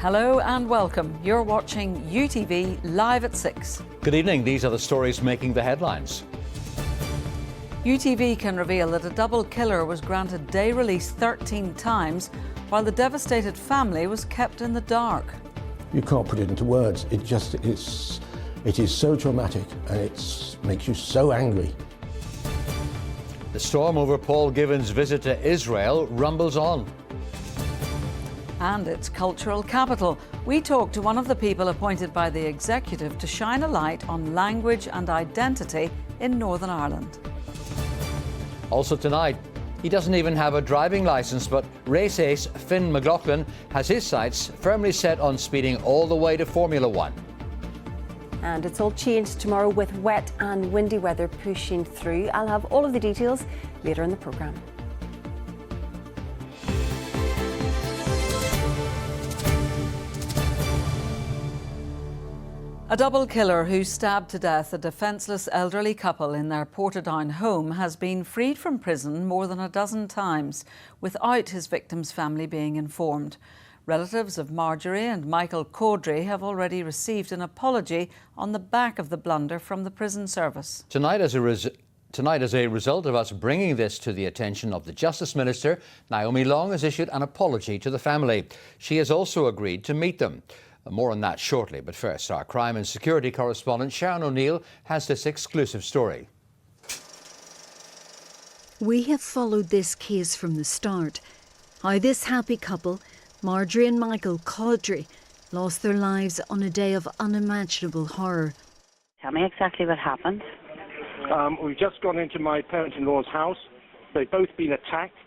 Hello and welcome. You're watching UTV live at 6. Good evening. These are the stories making the headlines. UTV can reveal that a double killer was granted day release 13 times while the devastated family was kept in the dark. You can't put it into words. It is so traumatic and it makes you so angry. The storm over Paul Given's visit to Israel rumbles on. And its cultural capital. We talked to one of the people appointed by the executive to shine a light on language and identity in Northern Ireland. Also tonight, he doesn't even have a driving licence, but race ace Finn McLaughlin has his sights firmly set on speeding all the way to Formula One. And it's all changed tomorrow with wet and windy weather pushing through. I'll have all of the details later in the programme. A double killer who stabbed to death a defenceless elderly couple in their Portadown home has been freed from prison more than a dozen times without his victim's family being informed. Relatives of Marjorie and Michael Caudry have already received an apology on the back of the blunder from the prison service. Tonight, as a result of us bringing this to the attention of the Justice Minister, Naomi Long has issued an apology to the family. She has also agreed to meet them. More on that shortly, but first, our crime and security correspondent Sharon O'Neill has this exclusive story. We have followed this case from the start. How this happy couple, Marjorie and Michael Caudry, lost their lives on a day of unimaginable horror. Tell me exactly what happened. We've just gone into my parents-in-law's house. They've both been attacked.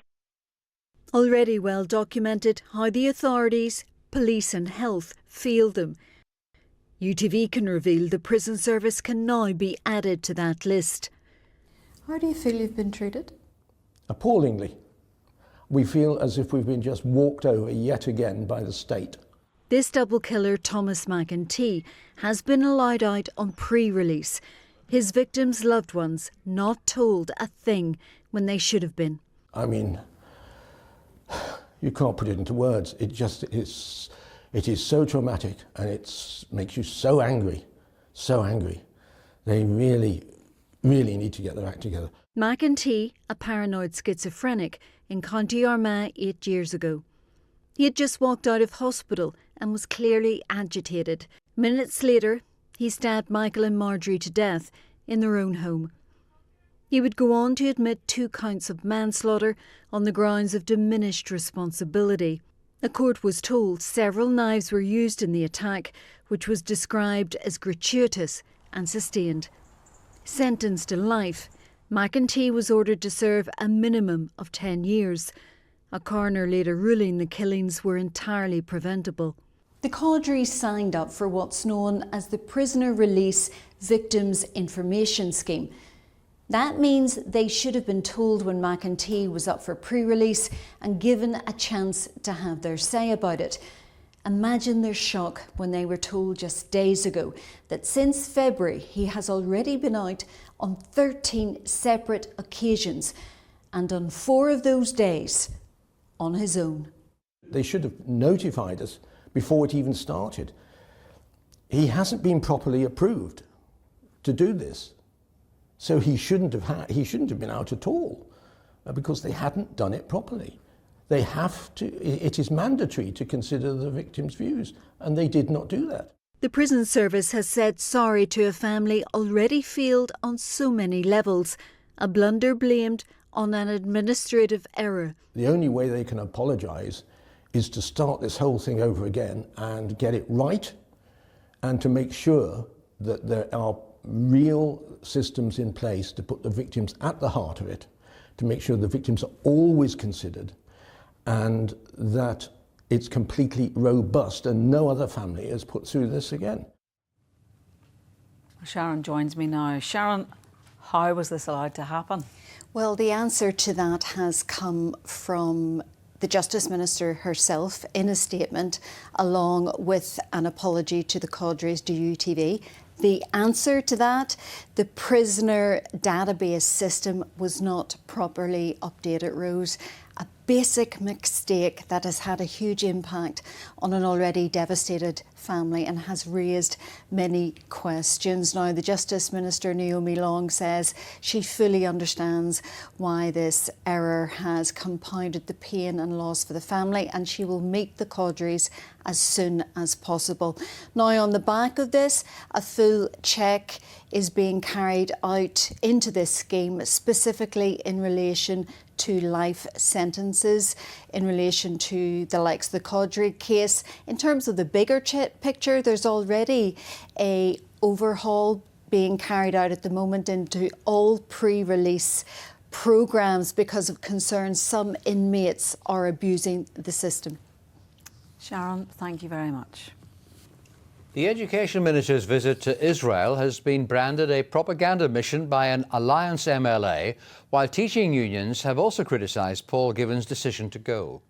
Already well documented how the authorities, police and health feel them. UTV can reveal the prison service can now be added to that list. How do you feel you've been treated? Appallingly. We feel as if we've been just walked over yet again by the state. This double killer, Thomas McEntee, has been allowed out on pre-release. His victims' loved ones not told a thing when they should have been. I mean, you can't put it into words. It is so traumatic and it makes you so angry, so angry. They really, really need to get their act together. McEntee, a paranoid schizophrenic in County Armagh 8 years ago. He had just walked out of hospital and was clearly agitated. Minutes later, he stabbed Michael and Marjorie to death in their own home. He would go on to admit 2 counts of manslaughter on the grounds of diminished responsibility. The court was told several knives were used in the attack, which was described as gratuitous and sustained. Sentenced to life, McEntee was ordered to serve a minimum of 10 years. A coroner later ruling the killings were entirely preventable. The Caudrys signed up for what's known as the Prisoner Release Victims Information Scheme. That means they should have been told when McEntee was up for pre-release and given a chance to have their say about it. Imagine their shock when they were told just days ago that since February he has already been out on 13 separate occasions and on 4 of those days on his own. They should have notified us before it even started. He hasn't been properly approved to do this. So he shouldn't have been out at all because they hadn't done it properly. They have to, it is mandatory to consider the victim's views, and they did not do that. The prison service has said sorry to a family already failed on so many levels, a blunder blamed on an administrative error. The only way they can apologise is to start this whole thing over again and get it right, and to make sure that there are real systems in place to put the victims at the heart of it, to make sure the victims are always considered and that it's completely robust and no other family is put through this again. Sharon joins me now. Sharon, how was this allowed to happen? Well, the answer to that has come from the Justice Minister herself in a statement, along with an apology to the Caudrys, to UTV. The answer to that, the prisoner database system was not properly updated, Rose. A basic mistake that has had a huge impact on an already devastated family and has raised many questions. Now, the Justice Minister, Naomi Long, says she fully understands why this error has compounded the pain and loss for the family, and she will meet the Codries as soon as possible. Now, on the back of this, a full check is being carried out into this scheme, specifically in relation to life sentences, in relation to the likes of the Codry case. In terms of the bigger picture, there's already a overhaul being carried out at the moment into all pre-release programmes because of concerns some inmates are abusing the system. Sharon, thank you very much. The Education Minister's visit to Israel has been branded a propaganda mission by an Alliance MLA, while teaching unions have also criticised Paul Given's decision to go.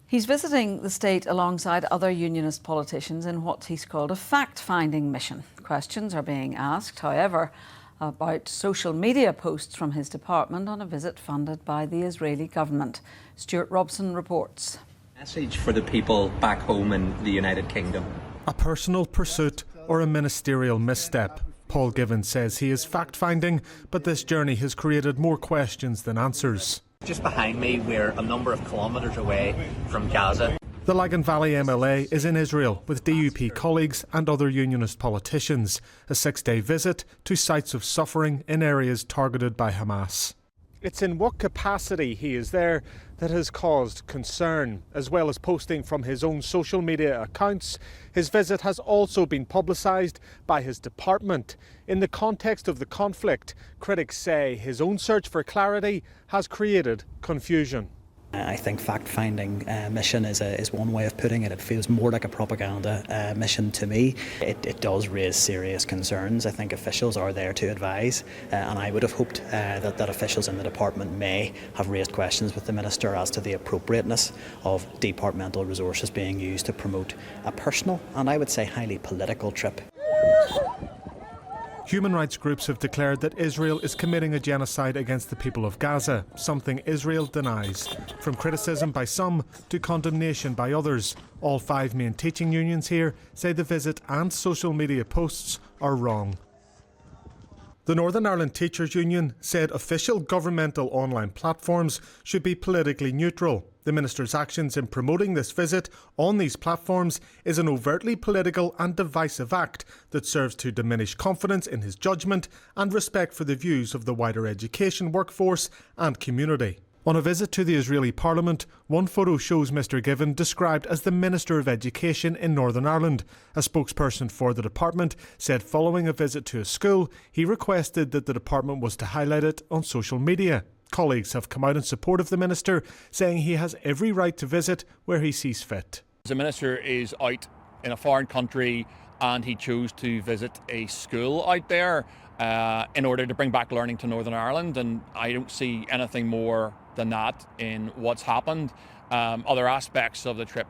He's visiting the state alongside other unionist politicians in what he's called a fact-finding mission. Questions are being asked, however, about social media posts from his department on a visit funded by the Israeli government. Stuart Robson reports. Message for the people back home in the United Kingdom. A personal pursuit or a ministerial misstep? Paul Given says he is fact-finding, but this journey has created more questions than answers. Just behind me, we're a number of kilometres away from Gaza. The Lagan Valley MLA is in Israel with DUP colleagues and other unionist politicians. A 6-day visit to sites of suffering in areas targeted by Hamas. It's in what capacity he is there that has caused concern. As well as posting from his own social media accounts, his visit has also been publicised by his department. In the context of the conflict, critics say his own search for clarity has created confusion. I think fact-finding mission is one way of putting it. It feels more like a propaganda mission to me. It does raise serious concerns. I think officials are there to advise, and I would have hoped that officials in the department may have raised questions with the Minister as to the appropriateness of departmental resources being used to promote a personal and I would say highly political trip. Human rights groups have declared that Israel is committing a genocide against the people of Gaza, something Israel denies. From criticism by some to condemnation by others, all 5 main teaching unions here say the visit and social media posts are wrong. The Northern Ireland Teachers Union said official governmental online platforms should be politically neutral. The Minister's actions in promoting this visit on these platforms is an overtly political and divisive act that serves to diminish confidence in his judgment and respect for the views of the wider education workforce and community. On a visit to the Israeli Parliament, one photo shows Mr Given described as the Minister of Education in Northern Ireland. A spokesperson for the department said following a visit to a school, he requested that the department was to highlight it on social media. Colleagues have come out in support of the Minister, saying he has every right to visit where he sees fit. The Minister is out in a foreign country and he chose to visit a school out there in order to bring back learning to Northern Ireland, and I don't see anything more than that in what's happened. Other aspects of the trip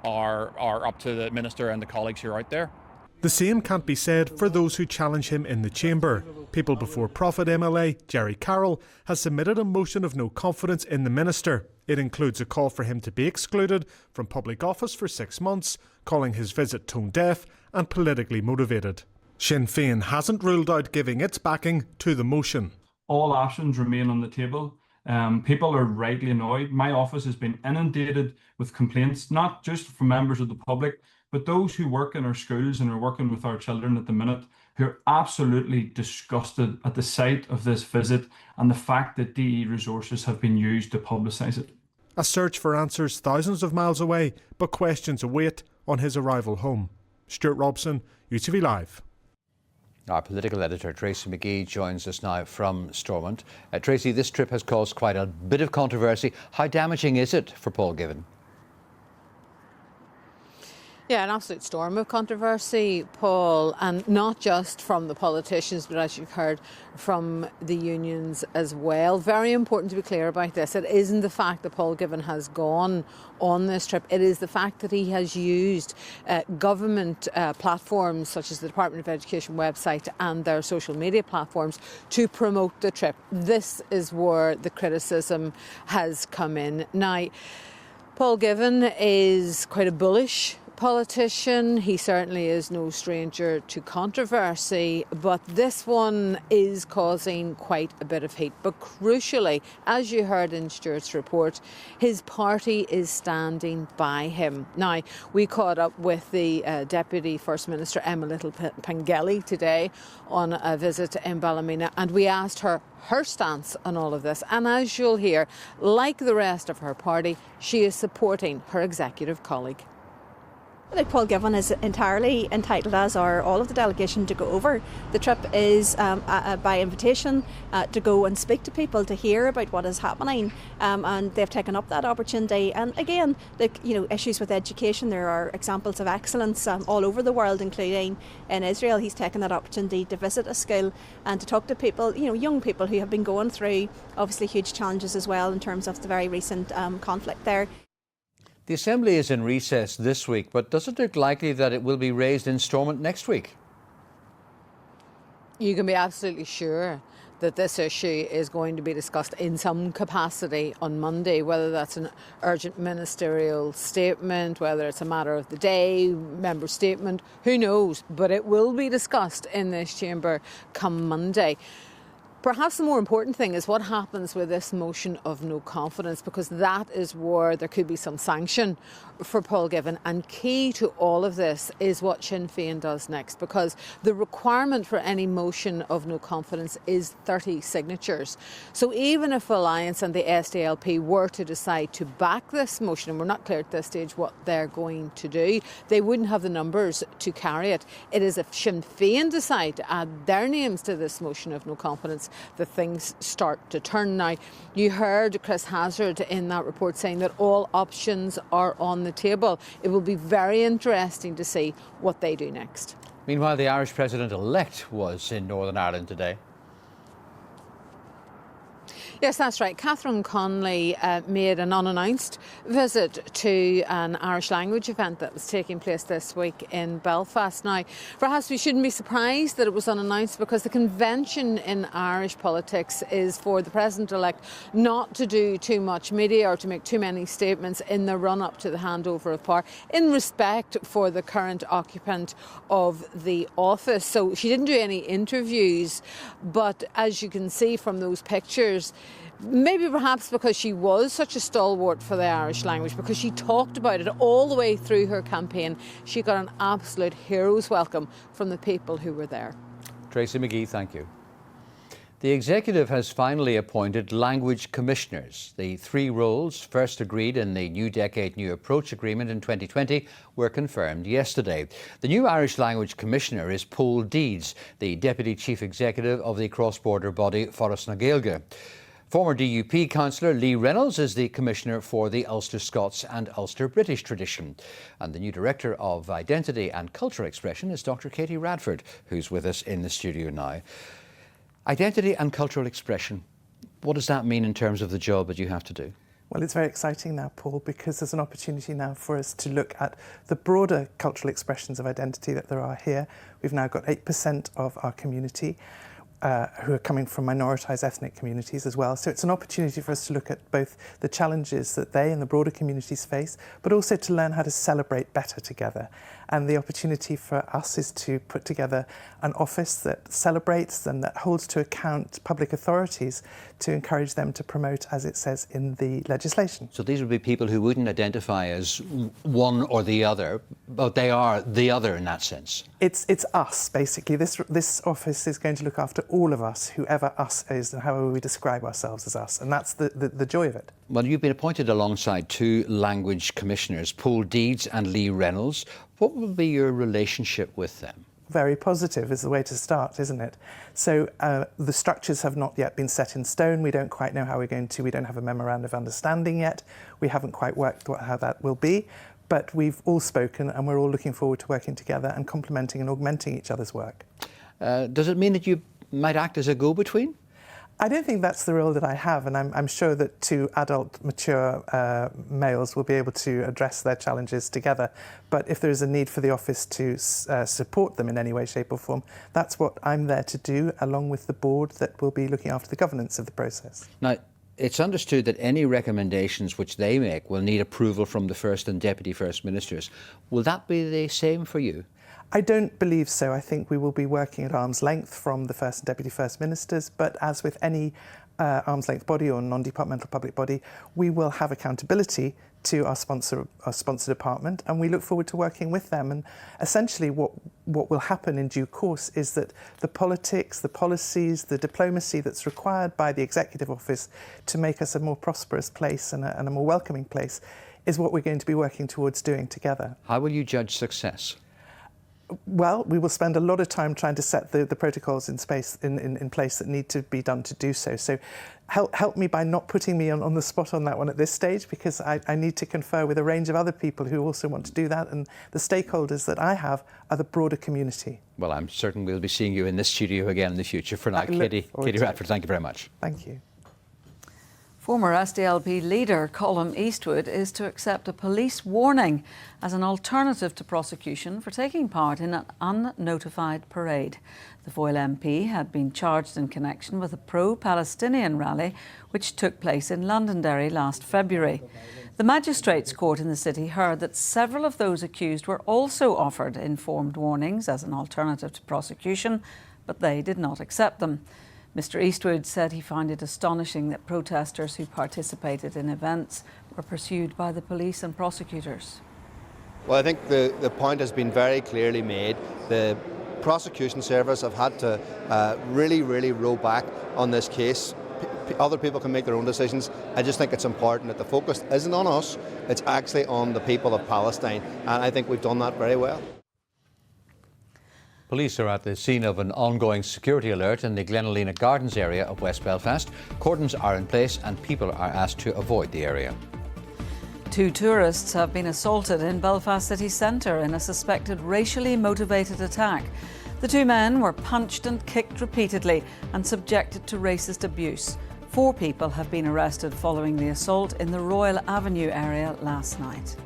are up to the Minister and the colleagues who are out there. The same can't be said for those who challenge him in the chamber. People Before Profit MLA Jerry Carroll has submitted a motion of no confidence in the Minister. It includes a call for him to be excluded from public office for 6 months, calling his visit tone deaf and politically motivated. Sinn Féin hasn't ruled out giving its backing to the motion. All options remain on the table. People are rightly annoyed. My office has been inundated with complaints, not just from members of the public, but those who work in our schools and are working with our children at the minute, who are absolutely disgusted at the sight of this visit and the fact that DE resources have been used to publicise it. A search for answers thousands of miles away, but questions await on his arrival home. Stuart Robson, UTV Live. Our political editor Tracy McGee joins us now from Stormont. Tracy, this trip has caused quite a bit of controversy. How damaging is it for Paul Given? Yeah, an absolute storm of controversy, Paul, and not just from the politicians, but as you've heard, from the unions as well. Very important to be clear about this. It isn't the fact that Paul Givan has gone on this trip. It is the fact that he has used government platforms such as the Department of Education website and their social media platforms to promote the trip. This is where the criticism has come in. Now, Paul Givan is quite a bullish politician. He certainly is no stranger to controversy, but this one is causing quite a bit of heat. But crucially, as you heard in Stuart's report, his party is standing by him. Now, we caught up with the Deputy First Minister Emma Little-Pengelly today on a visit in Ballymena, and we asked her stance on all of this. And as you'll hear, like the rest of her party, she is supporting her executive colleague. I think Paul Givan is entirely entitled, as are all of the delegation, to go over. The trip is by invitation to go and speak to people, to hear about what is happening, and they've taken up that opportunity. And again, issues with education, there are examples of excellence all over the world, including in Israel. He's taken that opportunity to visit a school and to talk to people, young people who have been going through obviously huge challenges as well in terms of the very recent conflict there. The Assembly is in recess this week, but does it look likely that it will be raised in Stormont next week? You can be absolutely sure that this issue is going to be discussed in some capacity on Monday, whether that's an urgent ministerial statement, whether it's a matter of the day, member statement, who knows, but it will be discussed in this chamber come Monday. Perhaps the more important thing is what happens with this motion of no confidence, because that is where there could be some sanction for Paul Givan. And key to all of this is what Sinn Féin does next, because the requirement for any motion of no confidence is 30 signatures. So even if Alliance and the SDLP were to decide to back this motion, and we're not clear at this stage what they're going to do, they wouldn't have the numbers to carry it. It is if Sinn Féin decide to add their names to this motion of no confidence that things start to turn. Now, you heard Chris Hazard in that report saying that all options are on the table. It will be very interesting to see what they do next. Meanwhile, the Irish President-elect was in Northern Ireland today. Yes, that's right. Catherine Connolly made an unannounced visit to an Irish language event that was taking place this week in Belfast. Now, perhaps we shouldn't be surprised that it was unannounced, because the convention in Irish politics is for the President-elect not to do too much media or to make too many statements in the run-up to the handover of power in respect for the current occupant of the office. So she didn't do any interviews, but as you can see from those pictures, maybe perhaps because she was such a stalwart for the Irish language, because she talked about it all the way through her campaign, she got an absolute hero's welcome from the people who were there. Tracy McGee, thank you. The executive has finally appointed language commissioners. The three roles, first agreed in the New Decade New Approach Agreement in 2020, were confirmed yesterday. The new Irish Language Commissioner is Paul Deeds, the Deputy Chief Executive of the cross-border body Forras na Gaeilge. Former DUP councillor Lee Reynolds is the Commissioner for the Ulster Scots and Ulster British tradition. And the new Director of Identity and Cultural Expression is Dr. Katie Radford, who's with us in the studio now. Identity and cultural expression, what does that mean in terms of the job that you have to do? Well, it's very exciting now, Paul, because there's an opportunity now for us to look at the broader cultural expressions of identity that there are here. We've now got 8% of our community who are coming from minoritised ethnic communities as well. So it's an opportunity for us to look at both the challenges that they and the broader communities face, but also to learn how to celebrate better together. And the opportunity for us is to put together an office that celebrates and that holds to account public authorities to encourage them to promote, as it says in the legislation. So these would be people who wouldn't identify as one or the other, but they are the other in that sense. It's us, basically. This office is going to look after all of us, whoever us is and however we describe ourselves as us. And that's the joy of it. Well, you've been appointed alongside two language commissioners, Paul Deeds and Lee Reynolds. What will be your relationship with them? Very positive is the way to start, isn't it? So the structures have not yet been set in stone. We don't quite know how we're going to. We don't have a memorandum of understanding yet. We haven't quite worked out how that will be. but we've all spoken and we're all looking forward to working together and complementing and augmenting each other's work. Does it mean that you might act as a go-between? I don't think that's the role that I have, and I'm sure that two adult, mature males will be able to address their challenges together. But if there is a need for the office to support them in any way, shape or form, that's what I'm there to do, along with the board that will be looking after the governance of the process. Now, it's understood that any recommendations which they make will need approval from the First and Deputy First Ministers. Will that be the same for you? I don't believe so. I think we will be working at arm's length from the First and Deputy First Ministers, but as with any arm's length body or non-departmental public body, we will have accountability to our sponsor department, and we look forward to working with them. And essentially what will happen in due course is that the politics, the policies, the diplomacy that's required by the Executive Office to make us a more prosperous place and a more welcoming place is what we're going to be working towards doing together. How will you judge success? Well, we will spend a lot of time trying to set the protocols in place that need to be done to do so. So help me by not putting me on the spot on that one at this stage, because I need to confer with a range of other people who also want to do that, and the stakeholders that I have are the broader community. Well, I'm certain we'll be seeing you in this studio again in the future. For now, Katie Radford, thank you very much. Thank you. Former SDLP leader Colm Eastwood is to accept a police warning as an alternative to prosecution for taking part in an unnotified parade. The Foyle MP had been charged in connection with a pro-Palestinian rally which took place in Londonderry last February. The Magistrates' Court in the city heard that several of those accused were also offered informed warnings as an alternative to prosecution, but they did not accept them. Mr. Eastwood said he found it astonishing that protesters who participated in events were pursued by the police and prosecutors. Well, I think the point has been very clearly made. The prosecution service have had to really row back on this case. Other people can make their own decisions. I just think it's important that the focus isn't on us, it's actually on the people of Palestine, and I think we've done that very well. Police are at the scene of an ongoing security alert in the Glenalina Gardens area of West Belfast. Cordons are in place and people are asked to avoid the area. 2 tourists have been assaulted in Belfast city centre in a suspected racially motivated attack. The 2 men were punched and kicked repeatedly and subjected to racist abuse. 4 people have been arrested following the assault in the Royal Avenue area last night.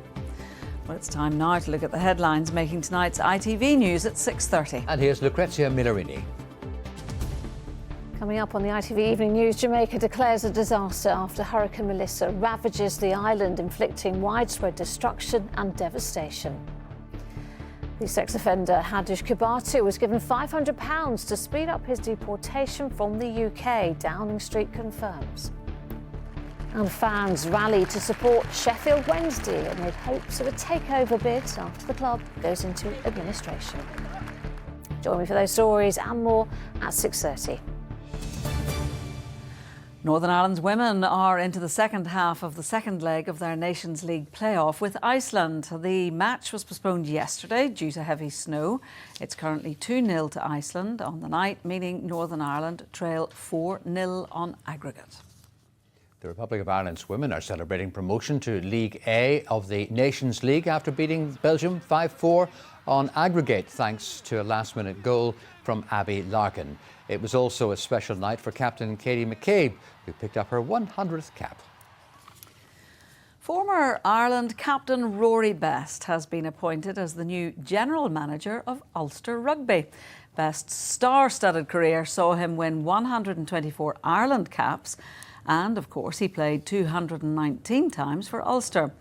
Well, it's time now to look at the headlines making tonight's ITV News at 6:30. And here's Lucrezia Millarini. Coming up on the ITV Evening News, Jamaica declares a disaster after Hurricane Melissa ravages the island, inflicting widespread destruction and devastation. The sex offender Hadish Kibatu was given £500 to speed up his deportation from the UK, Downing Street confirms. And fans rally to support Sheffield Wednesday amid hopes of a takeover bid after the club goes into administration. Join me for those stories and more at 6:30. Northern Ireland's women are into the second half of the second leg of their Nations League playoff with Iceland. The match was postponed yesterday due to heavy snow. It's currently 2-0 to Iceland on the night, meaning Northern Ireland trail 4-0 on aggregate. The Republic of Ireland's women are celebrating promotion to League A of the Nations League after beating Belgium 5-4 on aggregate thanks to a last-minute goal from Abby Larkin. It was also a special night for captain Katie McCabe, who picked up her 100th cap. Former Ireland captain Rory Best has been appointed as the new general manager of Ulster Rugby. Best's star-studded career saw him win 124 Ireland caps, and of course he played 219 times for Ulster.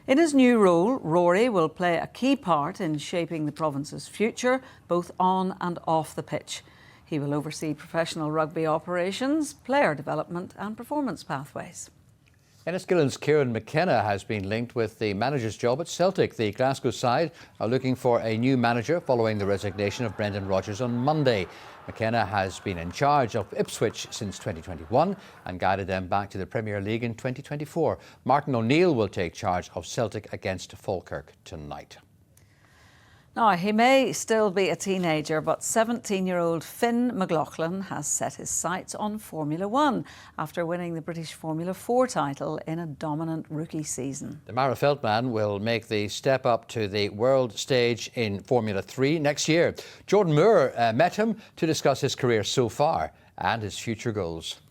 In his new role, Rory will play a key part in shaping the province's future, both on and off the pitch. He will oversee professional rugby operations, player development and performance pathways. Enniskillen's Kieran McKenna has been linked with the manager's job at Celtic. The Glasgow side are looking for a new manager following the resignation of Brendan Rodgers on Monday. McKenna has been in charge of Ipswich since 2021 and guided them back to the Premier League in 2024. Martin O'Neill will take charge of Celtic against Falkirk tonight. Now, he may still be a teenager, but 17-year-old Finn McLaughlin has set his sights on Formula One after winning the British Formula 4 title in a dominant rookie season. The Marifelt man will make the step up to the world stage in Formula 3 next year. Jordan Moore met him to discuss his career so far and his future goals.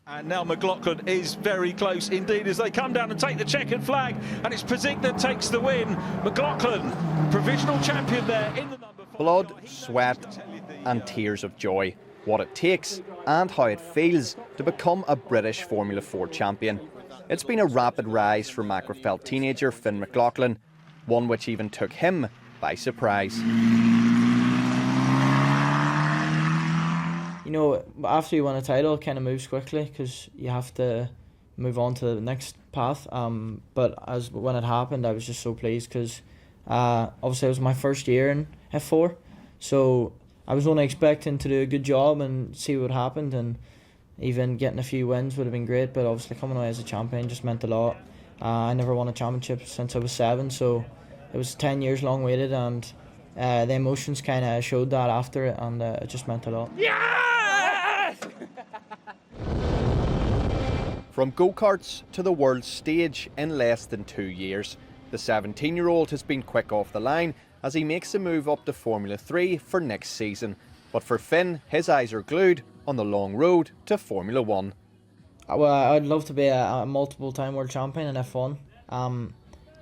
And now McLaughlin is very close indeed as they come down and take the checkered flag, and it's Pazik that takes the win. McLaughlin, provisional champion there in the number 5. Blood, sweat and tears of joy. What it takes and how it feels to become a British Formula 4 champion. It's been a rapid rise for Marifelt teenager Finn McLaughlin, one which even took him by surprise. You know, after you win a title, it kind of moves quickly because you have to move on to the next path. But when it happened, I was just so pleased because obviously it was my first year in F4, so I was only expecting to do a good job and see what happened, and even getting a few wins would have been great. But obviously coming away as a champion just meant a lot. I never won a championship since I was 7, so it was 10 years long waited, and the emotions kind of showed that after it, and it just meant a lot. From go-karts to the world stage in less than 2 years, the 17-year-old has been quick off the line as he makes the move up to Formula 3 for next season. But for Finn, his eyes are glued on the long road to Formula 1. Well, I'd love to be a multiple-time world champion in F1.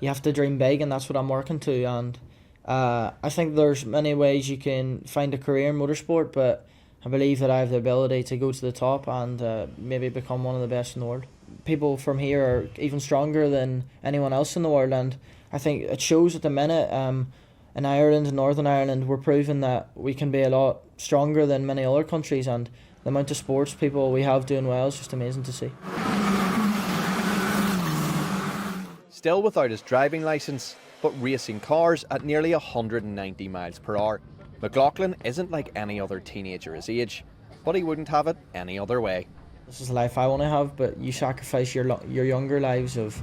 You have to dream big, and that's what I'm working to. And I think there's many ways you can find a career in motorsport, but I believe that I have the ability to go to the top and maybe become one of the best in the world. People from here are even stronger than anyone else in the world, and I think it shows at the minute in Ireland and Northern Ireland we're proving that we can be a lot stronger than many other countries, and the amount of sports people we have doing well is just amazing to see. Still without his driving licence, but racing cars at nearly 190 miles per hour. McLaughlin isn't like any other teenager his age, but he wouldn't have it any other way. This is the life I want to have, but you sacrifice your younger lives of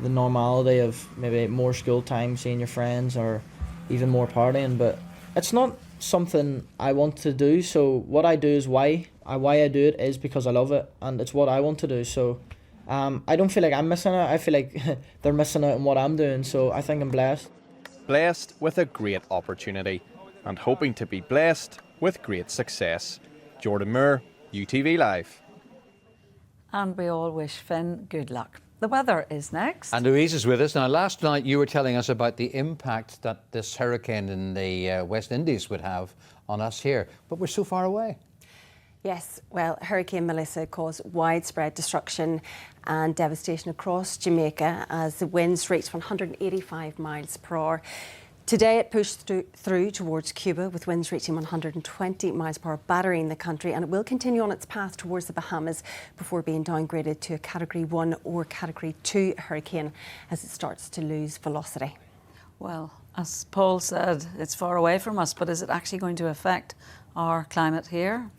the normality of maybe more school time, seeing your friends, or even more partying. But it's not something I want to do, so what I do is why I do it is because I love it, and it's what I want to do. So I don't feel like I'm missing out. I feel like they're missing out on what I'm doing, so I think I'm blessed. Blessed with a great opportunity, and hoping to be blessed with great success. Jordan Moore, UTV Live. And we all wish Finn good luck. The weather is next. And Louise is with us. Now, last night you were telling us about the impact that this hurricane in the West Indies would have on us here, but we're so far away. Yes, well, Hurricane Melissa caused widespread destruction and devastation across Jamaica as the winds reached 185 miles per hour. Today it pushed through towards Cuba with winds reaching 120 miles per hour, battering the country, and it will continue on its path towards the Bahamas before being downgraded to a Category 1 or Category 2 hurricane as it starts to lose velocity. Well, as Paul said, it's far away from us, but is it actually going to affect our climate here?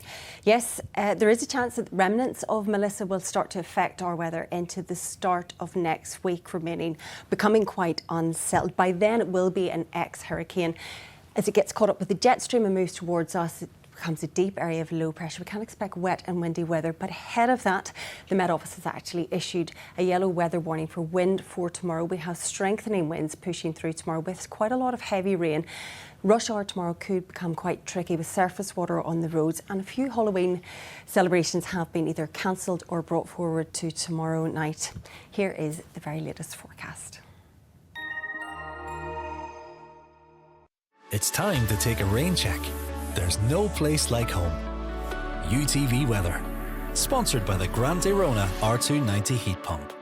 Yes, there is a chance that remnants of Melissa will start to affect our weather into the start of next week, becoming quite unsettled. By then it will be an ex-hurricane. As it gets caught up with the jet stream and moves towards us, it becomes a deep area of low pressure. We can't expect wet and windy weather, but ahead of that, the Met Office has actually issued a yellow weather warning for wind for tomorrow. We have strengthening winds pushing through tomorrow with quite a lot of heavy rain. Rush hour tomorrow could become quite tricky with surface water on the roads, and a few Halloween celebrations have been either cancelled or brought forward to tomorrow night. Here is the very latest forecast. It's time to take a rain check. There's no place like home. UTV Weather, sponsored by the Grand Irona R290 heat pump.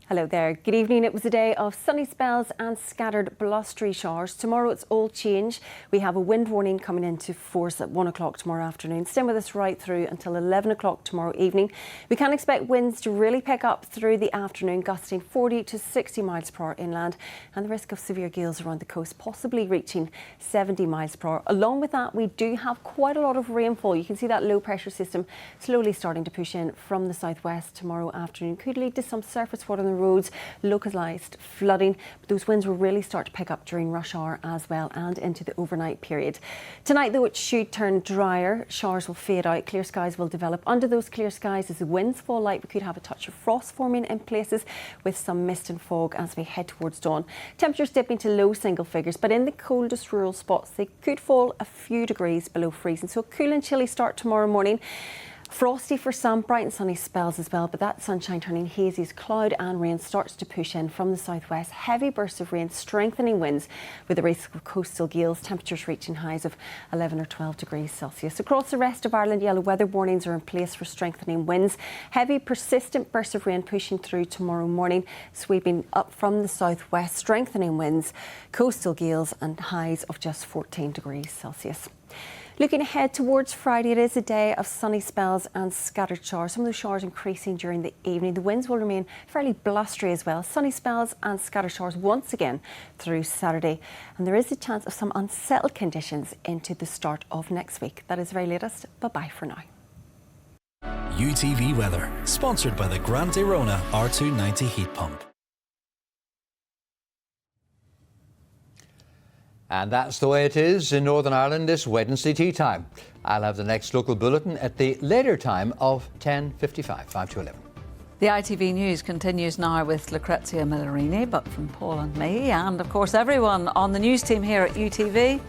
Hello there, good evening. It was a day of sunny spells and scattered blustery showers. Tomorrow it's all change. We have a wind warning coming into force at 1 o'clock tomorrow afternoon. Stay with us right through until 11 o'clock tomorrow evening. We can expect winds to really pick up through the afternoon, gusting 40 to 60 miles per hour inland, and the risk of severe gales around the coast, possibly reaching 70 miles per hour. Along with that, we do have quite a lot of rainfall. You can see that low pressure system slowly starting to push in from the southwest tomorrow afternoon. Could lead to some surface water on the roads, localised flooding. But those winds will really start to pick up during rush hour as well and into the overnight period. Tonight, though, it should turn drier. Showers will fade out. Clear skies will develop. Under those clear skies, as the winds fall light, we could have a touch of frost forming in places with some mist and fog as we head towards dawn. Temperatures dipping to low single figures, but in the coldest rural spots, they could fall a few degrees below freezing. So a cool and chilly start tomorrow morning. Frosty for some, bright and sunny spells as well, but that sunshine turning hazy as cloud and rain starts to push in from the southwest. Heavy bursts of rain, strengthening winds with the risk of coastal gales, temperatures reaching highs of 11 or 12 degrees Celsius. Across the rest of Ireland, yellow weather warnings are in place for strengthening winds. Heavy, persistent bursts of rain pushing through tomorrow morning, sweeping up from the southwest, strengthening winds, coastal gales and highs of just 14 degrees Celsius. Looking ahead towards Friday, it is a day of sunny spells and scattered showers. Some of those showers increasing during the evening. The winds will remain fairly blustery as well. Sunny spells and scattered showers once again through Saturday. And there is a chance of some unsettled conditions into the start of next week. That is the very latest. Bye-bye for now. UTV weather, sponsored by the Grant Arona R290 heat pump. And that's the way it is in Northern Ireland this Wednesday tea time. I'll have the next local bulletin at the later time of 10:55, 5 to 11. The ITV News continues now with Lucrezia Millarini, but from Paul and me, and of course everyone on the news team here at UTV,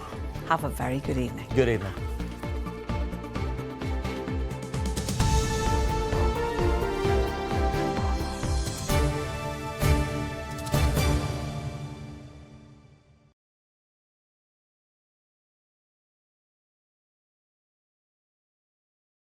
have a very good evening. Good evening.